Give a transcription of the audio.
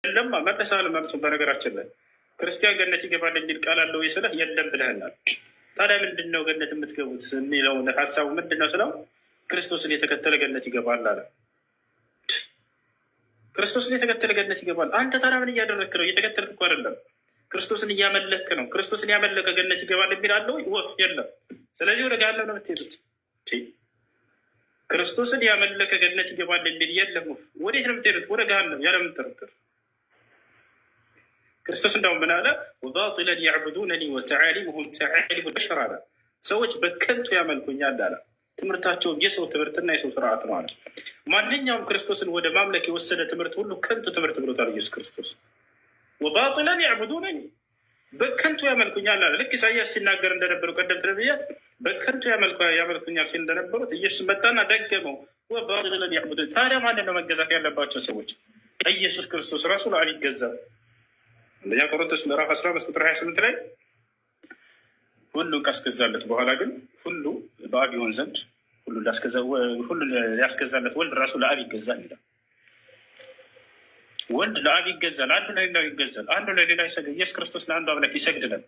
የለም መለሳል መልሱ። በነገራችን ላይ ክርስቲያን ገነት ይገባል የሚል ቃል አለው ስለው የለም ብለህናል። ታዲያ ምንድን ነው ገነት የምትገቡት የሚለውን ሀሳቡ ምንድን ነው ስለው ክርስቶስን የተከተለ ገነት ይገባል አለ። ክርስቶስን የተከተለ ገነት ይገባል። አንተ ታዲያ ምን እያደረግክ ነው? እየተከተልክ እኮ አይደለም፣ ክርስቶስን እያመለክ ነው። ክርስቶስን ያመለከ ገነት ይገባል የሚል አለው ወፍ የለም። ስለዚህ ወደ ገሃነም ነው የምትሄዱት። ክርስቶስን ያመለከ ገነት ይገባል የሚል የለም። ወዴት ነው የምትሄዱት? ወደ ገሃነም ያለምን ጥርጥር። ክርስቶስ እንደውም ምን አለ? ወባጢለን ያዕቡዱነኒ ወተዓሊሙሁም ተዓሊሙ በሸር አለ። ሰዎች በከንቱ ያመልኩኛል አለ። ትምህርታቸውም የሰው ትምህርትና የሰው ስርዓት ነው አለ። ማንኛውም ክርስቶስን ወደ ማምለክ የወሰደ ትምህርት ሁሉ ከንቱ ትምህርት ብሎታል ኢየሱስ ክርስቶስ። ወባጢለን ያዕቡዱነኒ በከንቱ ያመልኩኛል አለ። ልክ ኢሳያስ ሲናገር እንደነበሩ ቀደምት ነቢያት በከንቱ ያመልኩኛል ሲል እንደነበሩት ኢየሱስ መጣና ደገመው። ወባጢለን ያዕቡዱነኒ። ታዲያ ማንን ነው መገዛት ያለባቸው ሰዎች? ኢየሱስ ክርስቶስ ራሱ ለአብ ይገዛል። አንደኛ ቆሮንቶስ ምዕራፍ 15 ቁጥር 28 ላይ ሁሉን ካስገዛለት በኋላ ግን ሁሉ በአብ ይሆን ዘንድ ሁሉ ሊያስገዛለት ወልድ ራሱ ለአብ ይገዛል ይላል። ወልድ ለአብ ይገዛል፣ አንዱ ለሌላው ይገዛል፣ አንዱ ለሌላ ይሰግድ። ኢየሱስ ክርስቶስ ለአንዱ አምላክ ይሰግድ ነበር።